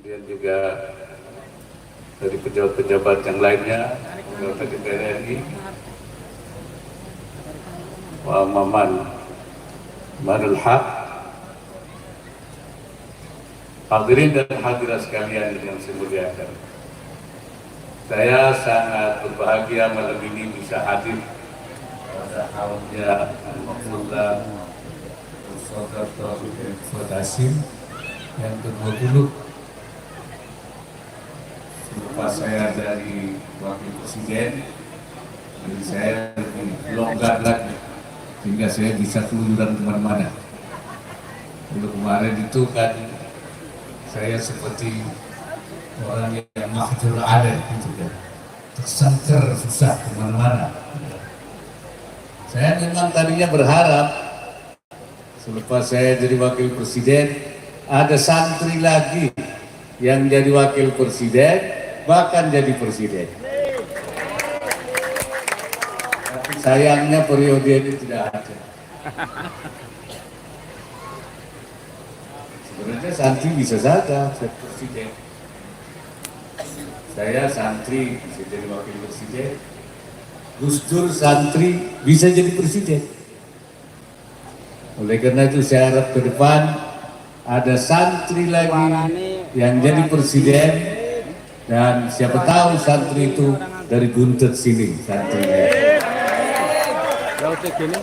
kemudian juga dari pejabat-pejabat yang lainnya, anggota DPR RI, Pak Maman Marul Haq, hadirin dan hadirat sekalian yang saya muliakan. Saya sangat berbahagia malam ini bisa hadir pada haulnya Al-Maqsudah Saudara Fuad Hasim yang ke-20. Selepas saya dari Wakil Presiden, jadi saya lebih longgar lagi sehingga saya bisa keluyuran kemana-mana. Dulu kemarin itu kan saya seperti orang yang mahjur ada gitu kan, tersangkar susah kemana-mana. Saya memang tadinya berharap selepas saya jadi wakil presiden ada santri lagi yang jadi wakil presiden bahkan jadi presiden. Tapi sayangnya periode ini tidak ada. Sebenarnya santri bisa saja jadi presiden. Saya santri bisa jadi wakil presiden, Gus Dur santri bisa jadi presiden. Oleh karena itu saya harap ke depan ada santri lagi yang jadi presiden, dan siapa tahu santri itu dari Buntet sini santrinya.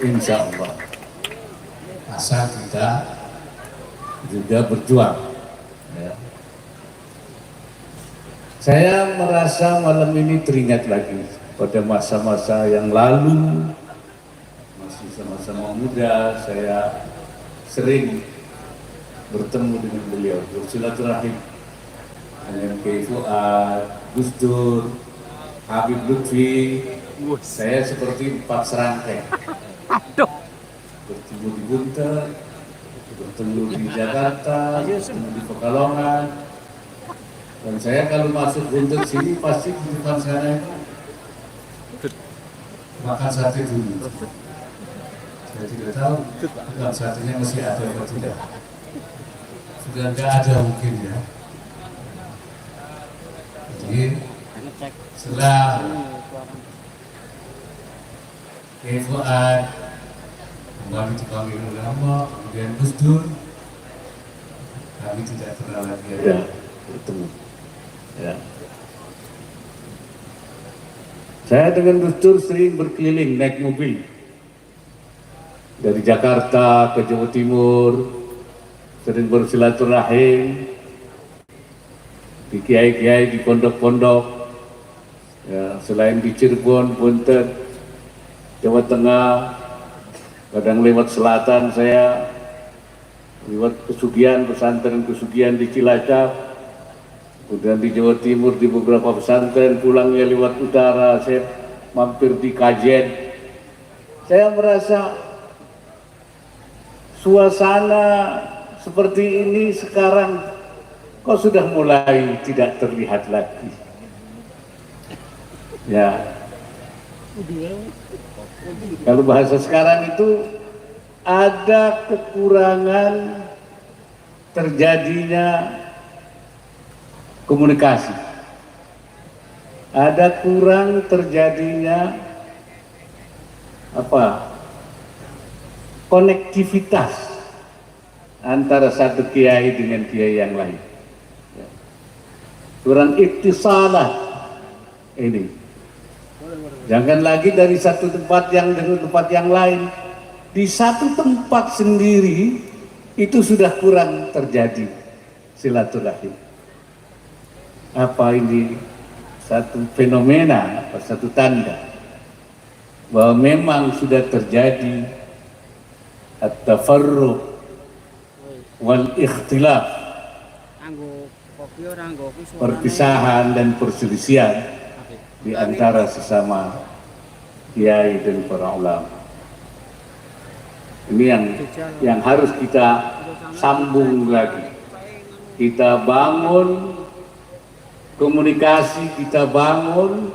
Insya Allah. Asal kita juga berjuang. Ya. Saya merasa malam ini teringat lagi pada masa-masa yang lalu, masih sama-sama muda, saya sering bertemu dengan beliau, bersilaturahim dengan Kiai Fuad, Gus Dur, Habib Lutfi. Saya seperti 4 serangkai. Bertemu di Buntet, bertemu di Jakarta, bertemu di Pekalongan. Dan saya kalau masuk Buntet sini pasti di depan sana makan sate dulu. Saya tidak tahu bukan satenya masih ada atau tidak. Sudah nggak ada mungkin ya. Jadi setelah Kiai Fuad kembali dipanggil ulama, kemudian Gus Dur, kami tidak pernah lagi ada bertemu. Ya. Saya dengan Gus Dur sering berkeliling naik mobil dari Jakarta ke Jawa Timur, sering bersilaturahim di kiai-kiai di pondok-pondok, ya, selain di Cirebon, Buntet, Jawa Tengah, kadang lewat selatan saya, lewat Pesugihan, pesantren Pesugihan di Cilacap, kemudian di Jawa Timur di beberapa pesantren, pulangnya lewat utara, saya mampir di Kajen. Saya merasa suasana seperti ini sekarang kok sudah mulai tidak terlihat lagi. Ya, kalau bahasa sekarang itu ada kekurangan terjadinya komunikasi, ada kurang terjadinya konektivitas antara satu kiai dengan kiai yang lain. Kurang ittisalah ini. Jangan lagi dari satu tempat yang dengan tempat yang lain, di satu tempat sendiri itu sudah kurang terjadi silaturahim. Apa ini satu fenomena, satu tanda bahwa memang sudah terjadi at-tafarruq wal ikhtilaf, perpisahan dan perselisihan di antara sesama kiai dan para ulama. Ini yang harus kita sambung lagi. Kita bangun komunikasi, kita bangun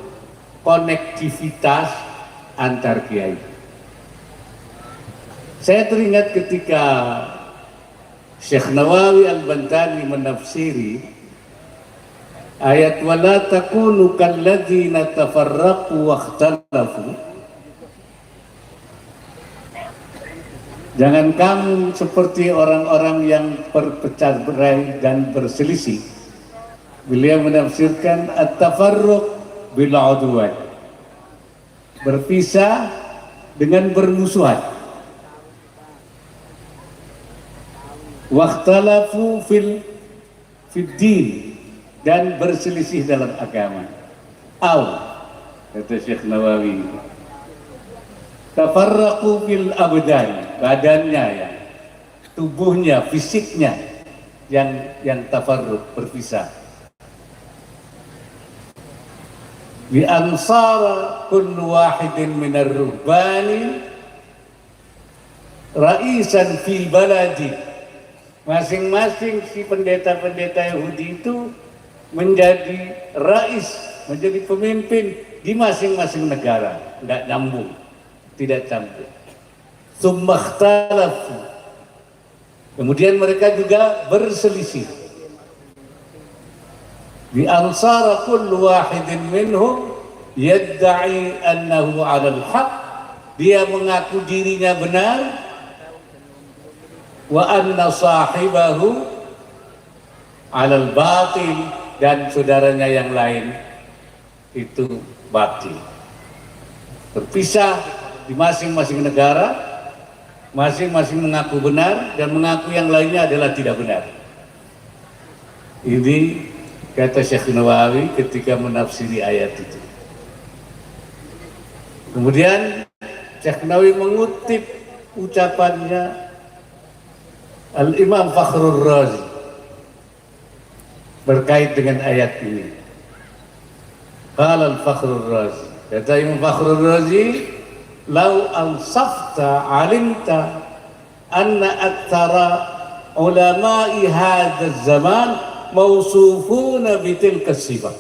konektivitas antar kiai. Saya teringat ketika Syekh Nawawi Al-Bantani menafsiri Ayat wala takunu kalladzina tafarraqu wakhtalafu. Jangan kamu seperti orang-orang yang berpecah berai dan berselisih. Beliau menafsirkan at-tafarruq bil udwan, berpisah dengan bermusuhan. Wakhtalafu fil din, dan berselisih dalam agama. Kata Syekh Nawawi, tafarraqu fil abdan, badannya ya, tubuhnya, fisiknya yang tafarruq, berpisah. Bi ansara kullu wahidin minar ruhbani ra'isan fi baladi. Masing-masing si pendeta-pendeta Yahudi itu menjadi rais, menjadi pemimpin di masing-masing negara. Tidak nyambung, tidak campur. Tsummakhtalafu, kemudian mereka juga berselisih. Bi ansara kullu wahidin minhum yadda'i annahu 'alal haq, dia mengaku dirinya benar, wa anna sahibahu 'alal batil, dan saudaranya yang lain itu batil. Berpisah di masing-masing negara, masing-masing mengaku benar dan mengaku yang lainnya adalah tidak benar. Ini kata Syekh Nawawi ketika menafsiri ayat itu. Kemudian Syekh Nawawi mengutip ucapannya Al-Imam Fakhrur Razi berkait dengan ayat ini. Qala al-Fakhrur Razi, kata Imam Fakhrur Razi, "Lau ansafta alimta anna aktsara ulama'i hadzal zaman mausufuna bitilka sifat."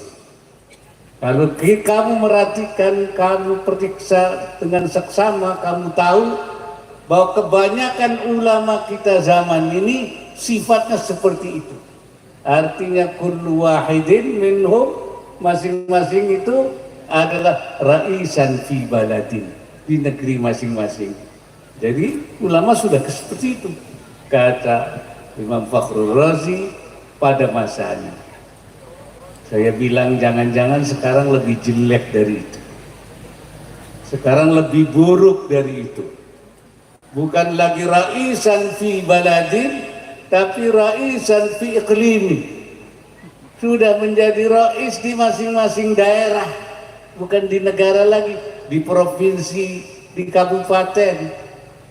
Kalau kamu merhatikan, kamu periksa dengan seksama, kamu tahu bahwa kebanyakan ulama kita zaman ini sifatnya seperti itu. Artinya kullu wahidin minhum, masing-masing itu adalah raisan fi baladin, di negeri masing-masing. Jadi ulama sudah seperti itu, kata Imam Fakhrul Razi pada masanya. Saya bilang jangan-jangan sekarang lebih jelek dari itu, sekarang lebih buruk dari itu. Bukan lagi raisan fi baladin, tapi raisan fi iqlimi. Sudah menjadi rais di masing-masing daerah, bukan di negara lagi, di provinsi, di kabupaten.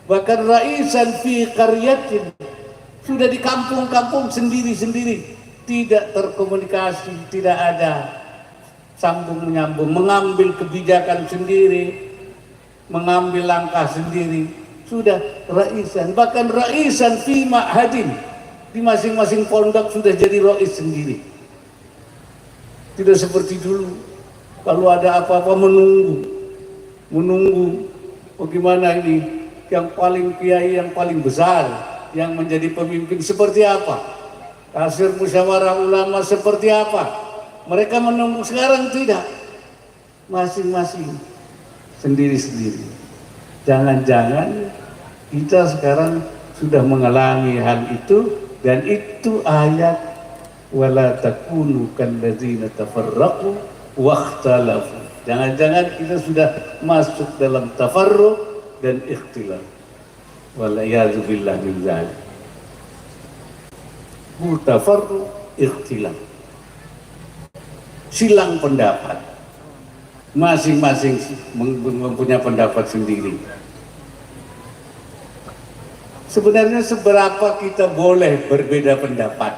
Bahkan raisan fi qaryatin, sudah di kampung-kampung sendiri-sendiri, tidak terkomunikasi, tidak ada sambung menyambung, mengambil kebijakan sendiri, mengambil langkah sendiri. Sudah raisan, bahkan raisan fi ma'hadin, di masing-masing pondok sudah jadi rais sendiri. Tidak seperti dulu, kalau ada apa-apa menunggu bagaimana ini yang paling kiai, yang paling besar, yang menjadi pemimpin seperti apa, kasir musyawarah ulama seperti apa, mereka menunggu. Sekarang tidak, masing-masing sendiri-sendiri. Jangan-jangan kita sekarang sudah mengalami hal itu, dan itu ayat wala takunu kalladzina tafarraqu wakhtalafu. Jangan-jangan kita sudah masuk dalam tafarruq dan ikhtilaf. Wal iyadzu billah min dzalik. Tafarruq, ikhtilaf, silang pendapat, masing-masing mempunyai pendapat sendiri. Sebenarnya seberapa kita boleh berbeda pendapat?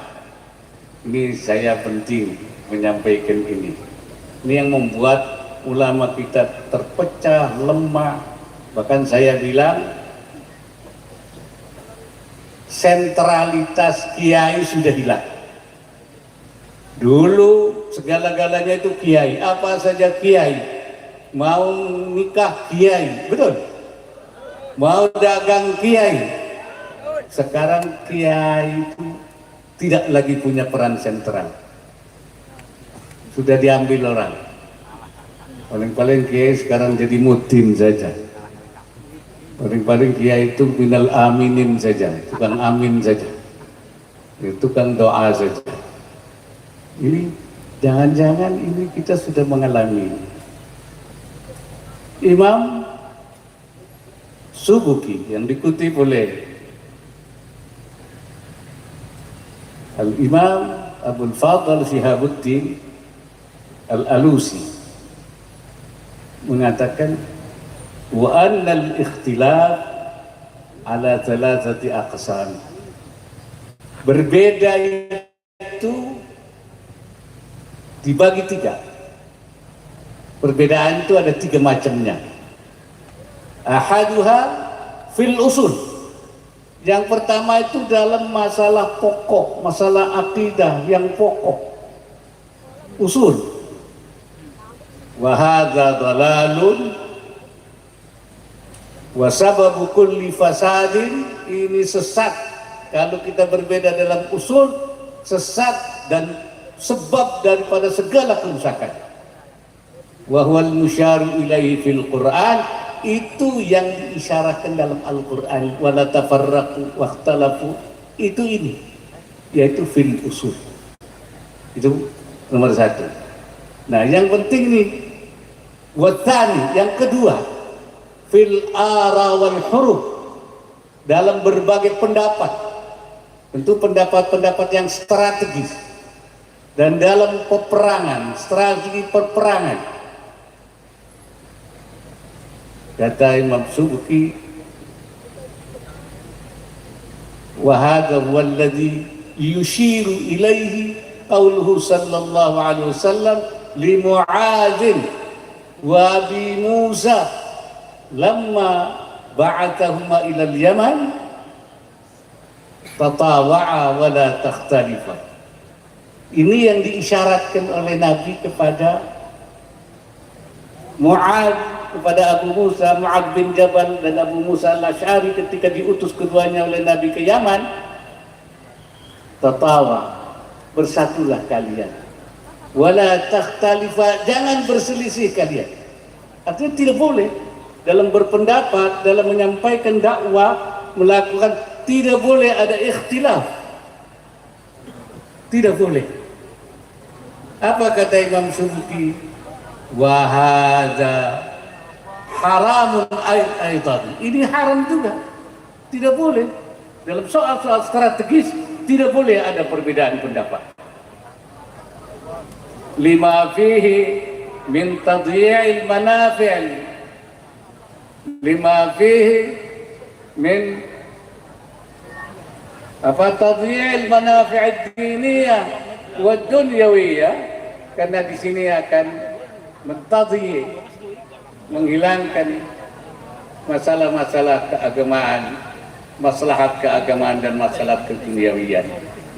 Ini saya penting menyampaikan ini. Ini yang membuat ulama kita terpecah, lemah. Bahkan saya bilang sentralitas kiai sudah hilang. Dulu segala-galanya itu kiai, apa saja kiai. Mau nikah kiai, betul? Mau dagang kiai. Sekarang kiai itu tidak lagi punya peran sentral. sudah diambil orang. Paling-paling kiai sekarang jadi mudin saja. Paling-paling kiai itu minal aminin saja, tukang amin saja, tukang doa saja. Ini jangan-jangan ini kita sudah mengalami. Imam Subuki yang dikutip oleh Al-Imam Abdul Fadl Shihabuddin Al-Alusi mengatakan wa annal ikhtilaf ala thalathati aqsam. Berbeda itu dibagi tiga. Perbedaan itu ada tiga macamnya. Ahaduha fil usul. Yang pertama itu dalam masalah pokok, masalah akidah yang pokok, usul. Wa hadza dalalun wa sababu kulli fasadin, ini sesat. Kalau kita berbeda dalam usul, sesat dan sebab daripada segala kerusakan. Wa huwal musyaru ilaihi fil Qur'an, itu yang diisyaratkan dalam Al-Qur'an, wala tafarraqu wakhtalafu, itu ini, yaitu fil usul. Itu nomor satu. Nah, yang penting nih, wathani, yang kedua, fil ara wal huruf, dalam berbagai pendapat, tentu pendapat-pendapat yang strategis, dan dalam peperangan, strategi peperangan. Kata Imam Subuki, wa hadha huwa alladhi yushiru ilaihi qauluhu sallallahu alaihi wasallam li Mu'adzin wa Abi Musa lamma ba'athahuma ila al-Yaman tatawa'a wa la takhtalifa. Ini yang diisyaratkan oleh Nabi kepada Mu'adz, kepada Abu Musa, Mu'adz bin Jabal dan Abu Musa al-Asy'ari ketika diutus keduanya oleh Nabi ke Yaman. Tatawa, bersatulah kalian. Wala takhtalifa, jangan berselisih kalian. Artinya tidak boleh dalam berpendapat, dalam menyampaikan dakwah, melakukan, tidak boleh ada ikhtilaf. Tidak boleh. Apa kata Imam Subuki? Wa hadza haramun aidan. Ini haram juga. Tidak boleh. Dalam soal-soal strategis tidak boleh ada perbedaan pendapat. Lima fihi min tadyi'il manafi'. Lima fihi min tadyi'il manafi' ad-diniyah wa dunyawiyah, karena di sini akan mentadyi', menghilangkan masalah-masalah keagamaan, maslahat keagamaan dan masalah keduniawian.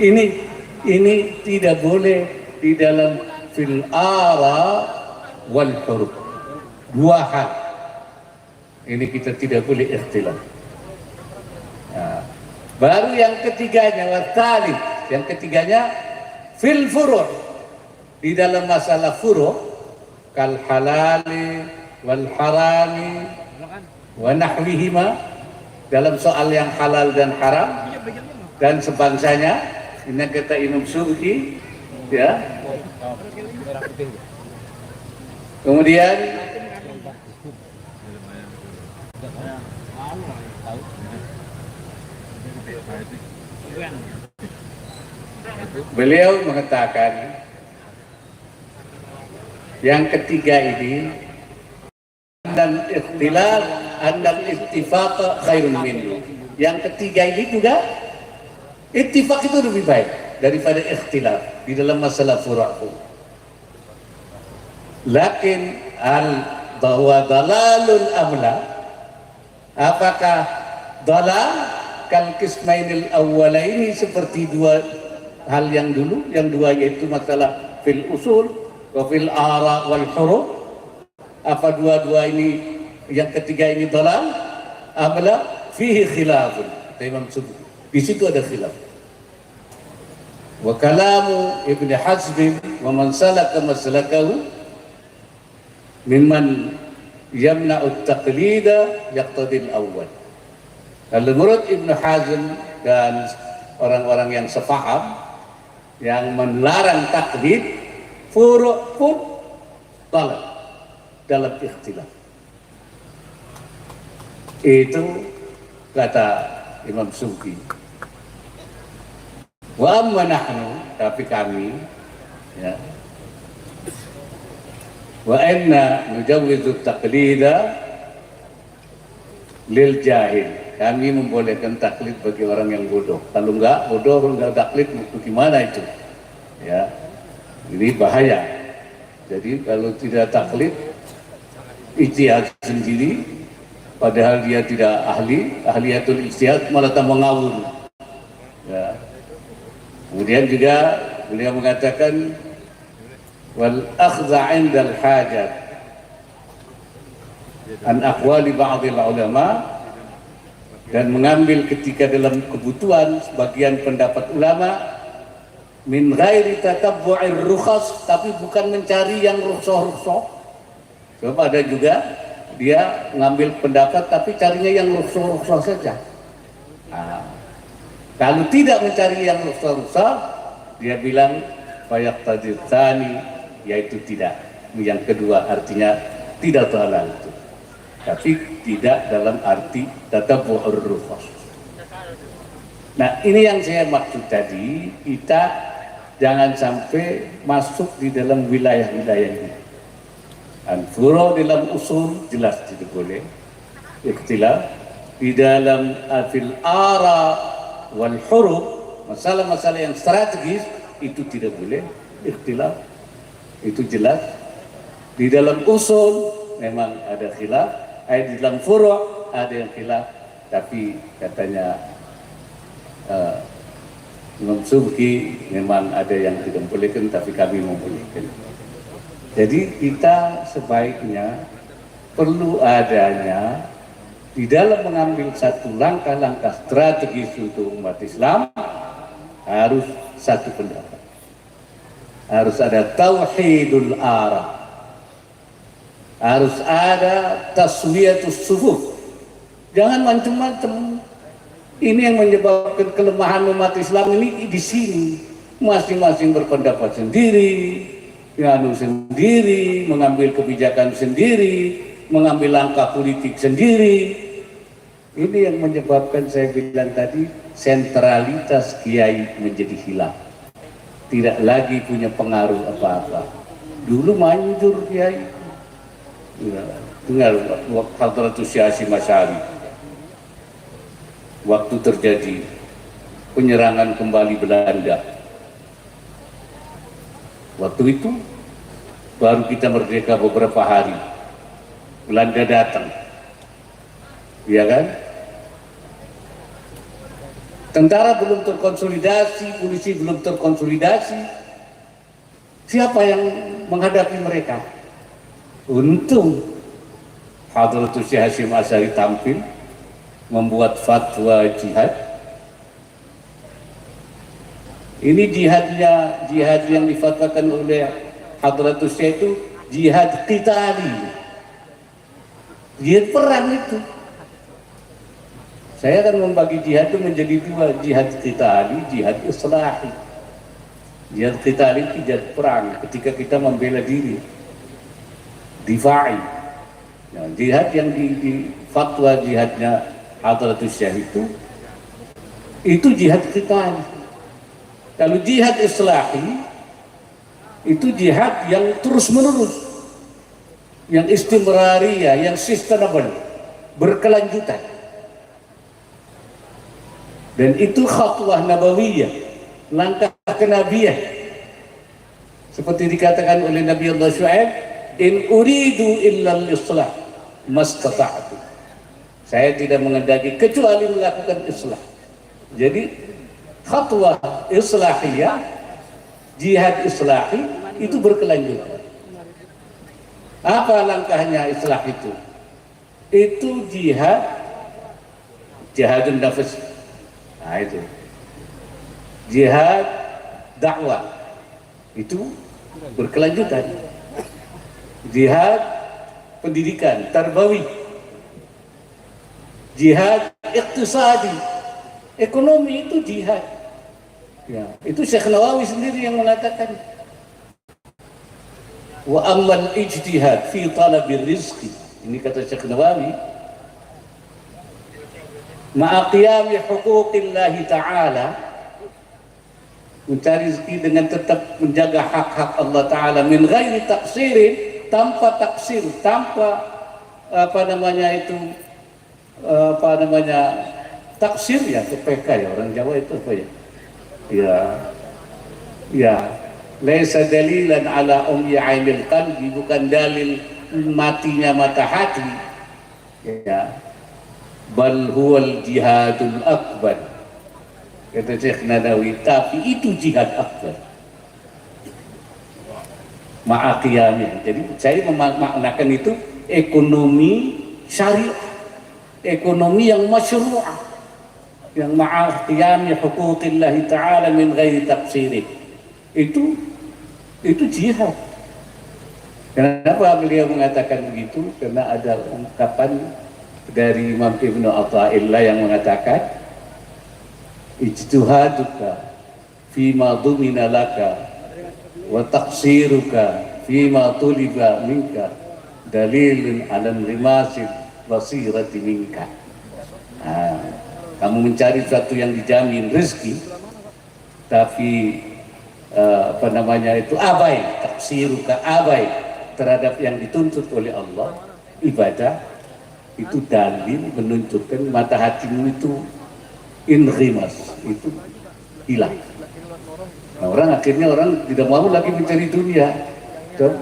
Ini tidak boleh di dalam fil ara wal huruf. Dua hal ini kita tidak boleh ikhtilaf. Nah, baru yang ketiganya wasalib, yang ketiganya fil furu', di dalam masalah furu' kal halali wal harami wa nahwihima, dalam soal yang halal dan haram dan sebangsanya. Ini kata Imam Subuki, ya. Kemudian beliau mengatakan yang ketiga ini, dan ikhtilaf andal ittifaq khairun minhu. Yang ketiga ini juga, ittifaq itu lebih baik daripada ikhtilaf di dalam masalah furu'. Lakin bahwa dalalun amla, apakah dalal kal qismainil awwalaini, seperti dua hal yang dulu, yang dua yaitu masalah fil usul wa fil ara wal huruf. Apa dua-dua ini, yang ketiga ini dalal amla fihi khilafun. Imam Subuki, di situ ada khilaf. wa kalamu Ibn Hazm wa man salaka maslakahu mimman yamna'u at-taqlida yaqtadi al-awwal. Kalau menurut Ibn Hazm dan orang-orang yang sepaham yang melarang taklid, furu' pun talab dalam ikhtilaf. Itu kata Imam Subki. Wa amma nahnu, tapi kami, ya, wa inna nujawwizu taqlida lil jahil. Kami membolehkan taklid bagi orang yang bodoh. Kalau bodoh enggak taklid, gimana itu? Ya, ini bahaya. Jadi kalau tidak taklid, ijtihad sendiri, padahal dia tidak ahliyatul ijtihad malah tambah ngawur. Ya. Kemudian juga beliau mengatakan wal akhdha 'inda al-hajat an aqwali ba'd al-ulama, dan mengambil ketika dalam kebutuhan sebagian pendapat ulama min ghairi tatabbu'ir rukhas, tapi bukan mencari yang rukhsah-rukhsah. Sebab ada juga dia mengambil pendapat tapi carinya yang rukhsah-rukhsah saja. Kalau tidak mencari yang rukhsah-rukhsah, dia bilang fayaqtadi tsani, yaitu tidak. Yang kedua artinya tidak halal itu. Tapi tidak dalam arti tatabbu'ur rukhas. Nah, ini yang saya maksud tadi, kita jangan sampai masuk di dalam wilayah-wilayah ini. Al-furu' dalam usul jelas tidak boleh ikhtilaf. Di dalam fil ara wal huruf, masalah-masalah yang strategis itu tidak boleh ikhtilaf. Itu jelas. Di dalam usul memang ada khilaf, di dalam furu' ada yang khilaf, tapi katanya Imam Subki memang ada yang tidak bolehkan, tapi kami membolehkan. Jadi kita sebaiknya perlu adanya di dalam mengambil satu langkah-langkah strategis untuk umat Islam, harus satu pendapat. Harus ada tauhidul ara. Harus ada taswiyatus sufuf. Jangan macam-macam. Ini yang menyebabkan kelemahan umat Islam ini di sini. Masing-masing berpendapat sendiri, nganu sendiri, mengambil kebijakan sendiri, mengambil langkah politik sendiri. Ini yang menyebabkan saya bilang tadi, sentralitas kiai menjadi hilang. Tidak lagi punya pengaruh apa-apa. Dulu manjur kiai. Dengar Hadratus Syekh Hasyim Asy'ari waktu terjadi penyerangan kembali Belanda. Waktu itu baru kita merdeka beberapa hari, Belanda datang, ya kan? Tentara belum terkonsolidasi, polisi belum terkonsolidasi. Siapa yang menghadapi mereka? Untung Hadratus Syekh Hasyim Asy'ari tampil membuat fatwa jihad. Ini jihad yang difatwakan oleh Hadratus Syekh itu jihad qitali, jihad perang itu. Saya akan membagi jihad itu menjadi dua, jihad qitali, jihad islahi. Jihad qitali itu jihad perang, ketika kita membela diri, difa'i. Nah, jihad yang di fatwa jihadnya Hadratus Syekh itu jihad qitali. Kalau jihad islahi itu jihad yang terus menerus, yang istimrariyah, yang sustainable, berkelanjutan. Dan itu khatwah nabawiyah, langkah kenabian. Seperti dikatakan oleh Nabi Allah Syu'aib, in uridu illa al-islah mastata'tu. Saya tidak mengendaki kecuali melakukan islah. Jadi khatwah islahiyah, jihad islahi itu berkelanjutan. Apa langkahnya islah itu? Itu jihadun nafs. Nah itu jihad dakwah itu berkelanjutan. Jihad pendidikan, tarbawi, jihad iktisadi, ekonomi itu jihad. Ya, itu Syekh Nawawi sendiri yang mengatakan, wa ammal ijtihad fi talabir rizqi. Ini kata Syekh Nawawi, ma'a qiyami huquqillahi ta'ala, mencari rezeki dengan tetap menjaga hak-hak Allah Ta'ala, min ghairi taksirin, tanpa taksir, tanpa taksir ya, ke PK ya, orang Jawa itu apa ya, laisa dalilan ala ummi ainil qalbi, bukan dalil matinya mata hati ya, bal huwal jihadul akbar, kata Syekh Nadawi, tapi itu jihad akbar ma'aqiyamnya. Jadi saya memaknakan itu ekonomi syariah, ekonomi yang masyru'ah, yang ma'aqiyami huquqillahi ta'ala min ghairi taqsirin. Itu jihad. Kenapa beliau mengatakan begitu? Karena ada ungkapan dari Imam Ibnu Athaillah yang mengatakan, ijtihaduka fima dumina laka wa taqsiruka fima tuliba minka dalilun ala limasil basirati minka. Kamu mencari sesuatu yang dijamin rezeki, tapi abai, taksiruka, abai terhadap yang dituntut oleh Allah, ibadah, itu dalil menunjukkan mata hatimu itu inghimas, itu hilang. Nah, akhirnya orang tidak mau lagi mencari dunia,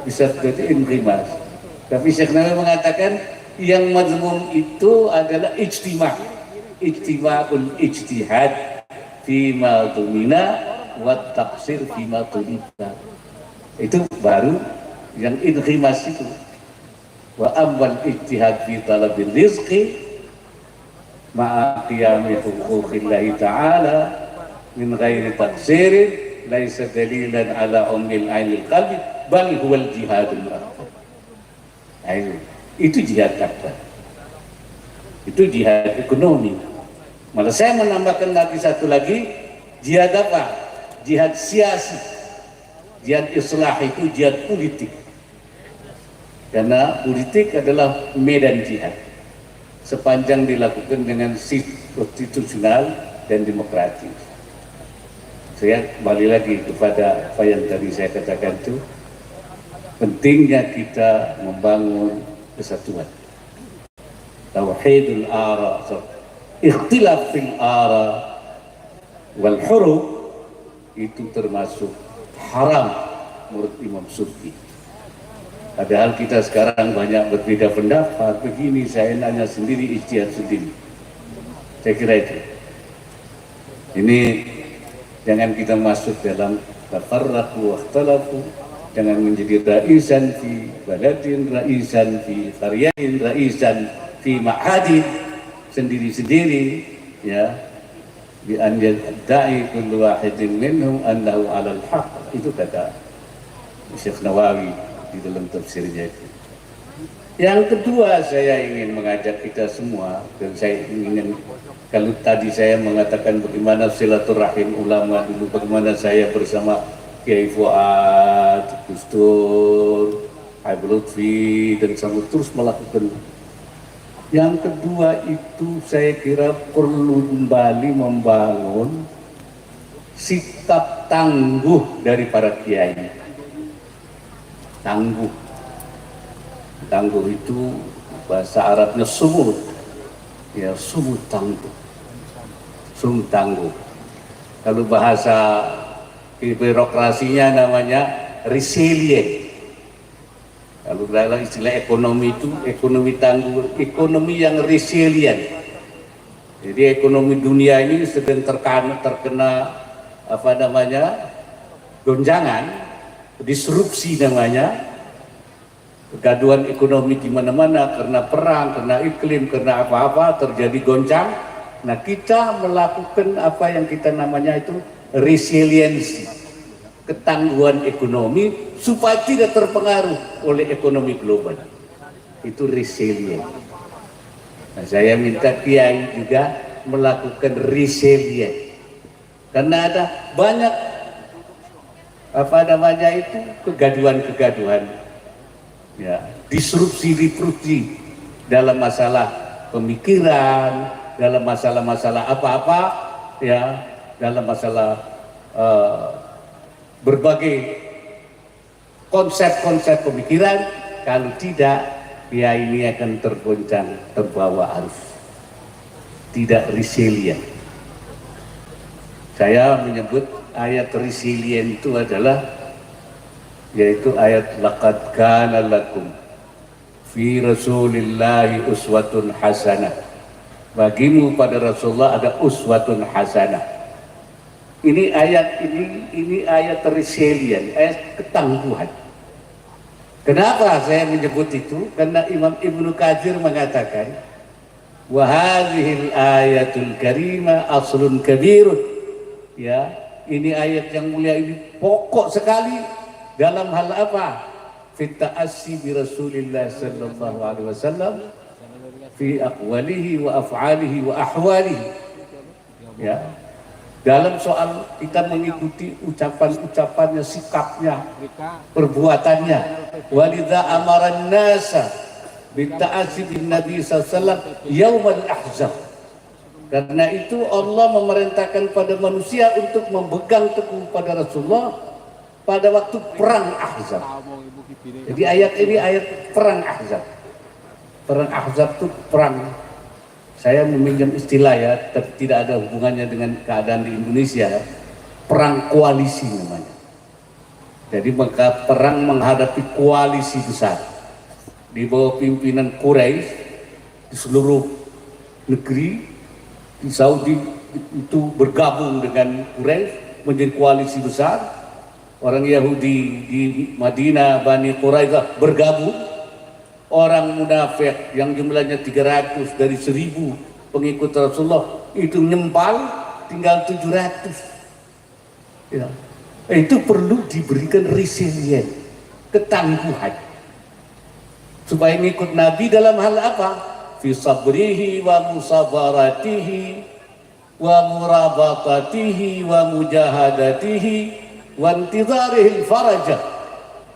bisa jadi inghimas. Tapi Syekh Nawawi mengatakan yang mazmum itu adalah ijtima'ul ijtihad fima dumina wa taqsir fima tuliba. Itu baru yang inghimas itu. Wa amwal ijtihad fi talabil rizqi ma'a qiyami huquqillahi ta'ala min ghairi taqsirin laisa dalilan ala ummil ainil qalbi bal huwal jihadul akbar. Itu jihad akbar, itu jihad ekonomi. Malah saya menambahkan lagi satu lagi, jihad apa? Jihad siasi, jihad islah, itu jihad politik. Karena politik adalah medan jihad sepanjang dilakukan dengan konstitusional dan demokratis. Saya kembali lagi kepada apa yang tadi saya katakan itu, pentingnya kita membangun kesatuan. Tauhidul ara, ikhtilaf fil ara wal huruf itu termasuk haram menurut Imam Subki. Padahal kita sekarang banyak berbeda pendapat, begini saya nanya sendiri, ijtihad sendiri. Saya kira itu. Ini jangan kita masuk dalam tafarraqu wa ikhtalafu, jangan menjadi raisan fi baladin, raisan fi qaryatin, raisan fi ma'hadin, sendiri-sendiri ya, bi an yadda'i kullu wahidin minhum annahu 'alal haqq. Itu kata Syekh Nawawi di dalam tafsirnya itu. Yang kedua, saya ingin mengajak kita semua, dan saya ingin, kalau tadi saya mengatakan bagaimana silaturahim ulama dulu, bagaimana saya bersama Kiai Fuad, Gus Dur, Habib Lutfi, dan sama terus melakukan. Yang kedua itu saya kira perlu kembali membangun sikap tangguh dari para kiai. Tangguh itu bahasa Arabnya sumut, ya, sumut tangguh, sumut tangguh. Kalau bahasa birokrasinya namanya resilient. Kalau dalam istilah ekonomi itu ekonomi tangguh, ekonomi yang resilient. Jadi ekonomi dunia ini sedang terkena gonjangan, disrupsi namanya, kegaduhan ekonomi di mana-mana karena perang, karena iklim, karena apa-apa terjadi goncang. Nah, kita melakukan apa yang kita namanya itu resiliensi. ketangguhan ekonomi supaya tidak terpengaruh oleh ekonomi global. Itu resilient. Nah, saya minta kiai juga melakukan resilient, karena ada banyak kegaduhan, ya, disrupsi dalam masalah pemikiran, dalam masalah apa-apa, ya, dalam masalah berbagai konsep-konsep pemikiran. Kalau tidak, ya ini akan tergoncang, terbawa arus, tidak resilient. Saya menyebut ayat resilient itu adalah yaitu ayat laqad kana lakum fi rasulillahi uswatun hasanah. Bagimu pada Rasulullah ada uswatun hasanah. Ini ayat resilient, ayat ketangguhan. Kenapa saya menyebut itu? Karena Imam Ibnu Katsir mengatakan, wa hadhil ayatul karimah aslun kabirun. Ya, ini ayat yang mulia ini pokok sekali dalam hal apa? Fit ta'assi bi Rasulillah sallallahu alaihi wasallam fi aqwalihi wa af'alihi wa ahwalihi. Ya. Dalam soal kita mengikuti ucapan-ucapannya, sikapnya, perbuatannya. Walidha amaran nasa bitta'assi bin Nabi sallallahu alaihi wasallam yaumal ahzab. Karena itu Allah memerintahkan pada manusia untuk memegang teguh pada Rasulullah pada waktu perang Ahzab. Jadi ayat ini ayat perang Ahzab. Perang Ahzab itu perang, saya meminjam istilah ya, tapi tidak ada hubungannya dengan keadaan di Indonesia. Perang koalisi namanya. Jadi maka perang menghadapi koalisi besar di bawah pimpinan Quraisy di seluruh negeri. Di Saudi itu bergabung dengan Quraisy menjadi koalisi besar. Orang Yahudi di Madinah, Bani Quraidah bergabung. Orang munafik yang jumlahnya 300 dari 1000 pengikut Rasulullah itu nyempal tinggal 700. Ya. Itu perlu diberikan resilient, ketangguhan, supaya ngikut Nabi dalam hal apa? Fi sabrihi wa musabaratihi wa murabatatihi wa mujahadatihi wa intidharihil farajah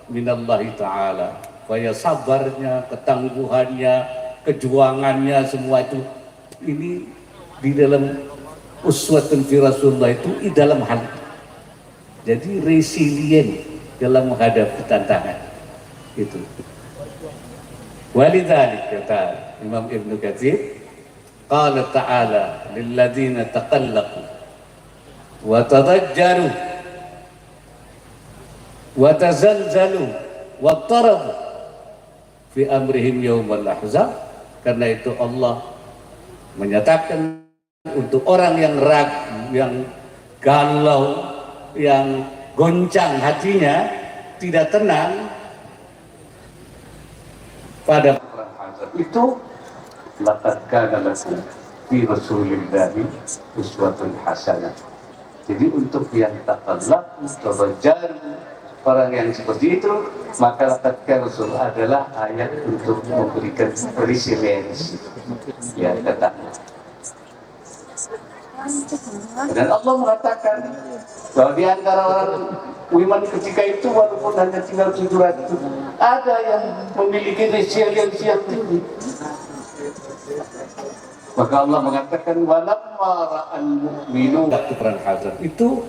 minallahi ta'ala. Supaya sabarnya, ketangguhannya, kejuangannya, semua itu ini di dalam uswatun fi Rasulullah itu di dalam hal. Jadi resilient dalam menghadapi tantangan itu. Walidzalik kata Imam Ibnu Katsir, qala ta'ala lilladzina taqallaqu wa tadajjaru wa tazalzalu wa tarabu fi amrihim yaumal ahzab. Karena itu Allah menyatakan untuk orang yang ragu, yang galau, yang goncang hatinya, tidak tenang pada perang Ahzab itu, laqad kana lakum fi rasulillahi uswatun hasanah. Jadi untuk yang taqallaq, tabajar, orang yang seperti itu, maka laqad kana rasul adalah ayat untuk memberikan resilience, ya, kata. Dan Allah mengatakan bahwa di antara orang iman ketika itu walaupun hanya tinggal 700, ada yang memiliki resilience yang tinggi. Maka Allah mengatakan walamma ra'al mu'minun, waktu perang Ahzab itu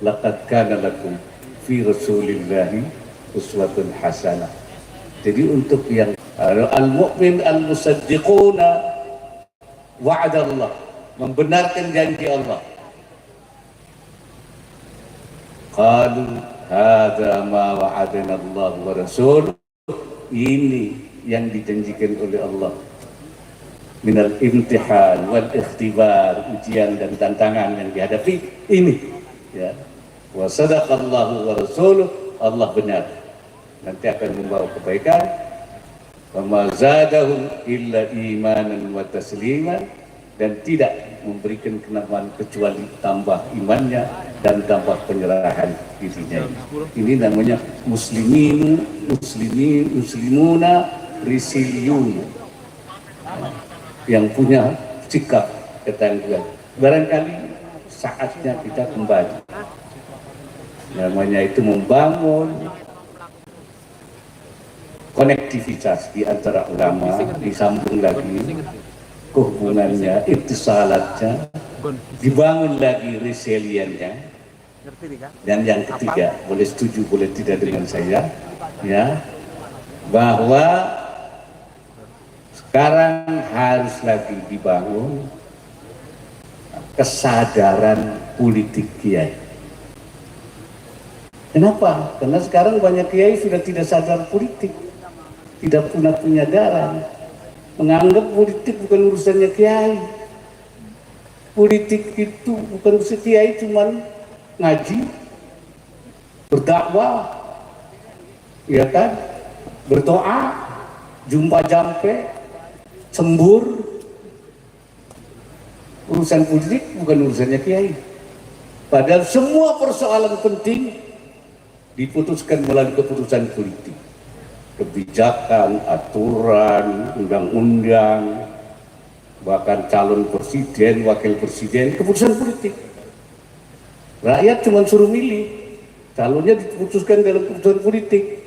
laqad kana lakum fi rasulillahi uswatun hasanah. Jadi untuk yang al-mu'min al-musaddiquna wa'adallah, membenarkan janji Allah. Qalu hadza ma wa'adana Allah wa rasul. Ini yang dijanjikan oleh Allah. Minal imtihan wal ikhtibar, ujian dan tantangan yang dihadapi ini. Ya. Wa sadaqallahu wa rasuluh, Allah benar. Nanti akan membawa kebaikan. Wa ma zadahum illa imanan wa tasliman. dan tidak memberikan kenamaan kecuali tambah imannya dan tambah penyerahan dirinya. Ini namanya muslimuna risiliyun, yang punya sikap ketangguhan. Barangkali saatnya kita kembali, namanya itu membangun konektivitas di antara ulama, disambung lagi hubungannya, ittisalatnya, dibangun lagi resiliennya. Dan yang ketiga, boleh setuju boleh tidak dengan saya, ya, bahwa sekarang harus lagi dibangun kesadaran politik kiai. Kenapa? Karena sekarang banyak kiai sudah tidak sadar politik, tidak punya penyadaran, menganggap politik bukan urusannya kiai. Politik itu bukan urusan kiai, cuman ngaji, berdakwah, ya kan, berdoa, jumpa jampe, sembur. Urusan politik bukan urusannya kiai. Padahal semua persoalan penting diputuskan melalui keputusan politik. Kebijakan, aturan, undang-undang, bahkan calon presiden, wakil presiden, keputusan politik. Rakyat cuma suruh milih, calonnya diputuskan dalam keputusan politik.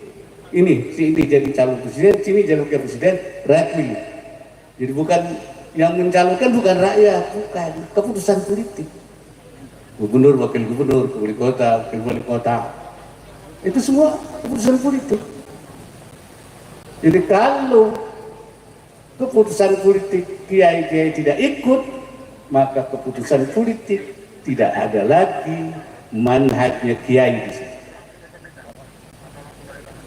Ini, si ini jadi calon presiden, sini jadi wakil presiden, rakyat milih. Jadi bukan yang mencalonkan, bukan rakyat, bukan, keputusan politik. Gubernur, wakil gubernur, wali kota, wakil wali kota, itu semua keputusan politik. Jadi kalau keputusan politik kiai-kiai tidak ikut, maka keputusan politik tidak ada lagi manhajnya kiai di situ.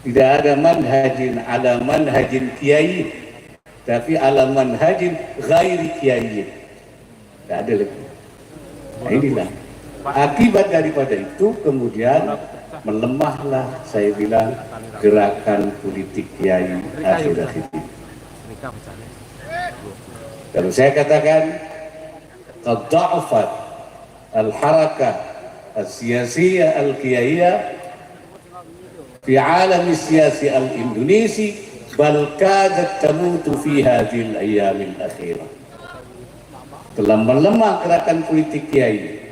Tidak ada manhajin ala manhajin kiai, tapi ala manhajin ghairi kiai. Tidak ada lagi. Nah, inilah akibat daripada itu, kemudian melemahlah, saya bilang, gerakan politik kiai akhir-akhir ini. Kalau saya katakan dha'afat al-harakah al-siyasiyah al-kiyaiyah fi alam siyasi al-Indonesi, bal kadat tamutu fi hadhil ayyamil akhirah. Telah melemah gerakan politik kiai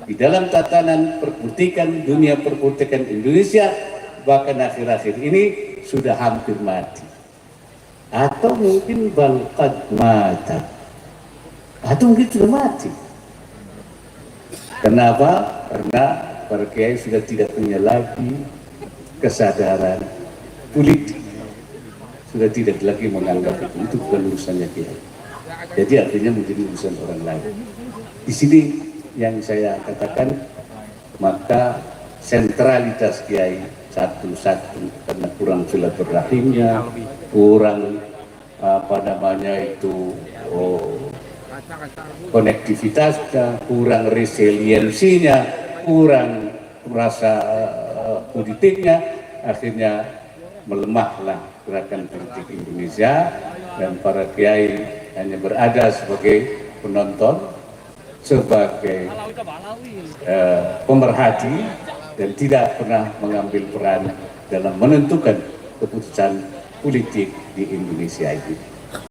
di dalam tatanan perpolitikan, dunia perpolitikan Indonesia, bahkan akhir-akhir ini sudah hampir mati. Atau mungkin balqad mata, atau mungkin sudah mati. Kenapa? Karena para kiai sudah tidak punya lagi kesadaran politik, sudah tidak lagi menganggap itu bukan urusannya kiai. Jadi akhirnya menjadi urusan orang lain. Di sini yang saya katakan, maka sentralitas kiai satu-satu, karena kurang silaturahimnya, kurang konektivitasnya, kurang resiliensinya, kurang rasa politiknya, akhirnya melemahlah gerakan politik Indonesia, dan para kiai hanya berada sebagai penonton, sebagai pemerhati, dan tidak pernah mengambil peran dalam menentukan keputusan politik di Indonesia ini.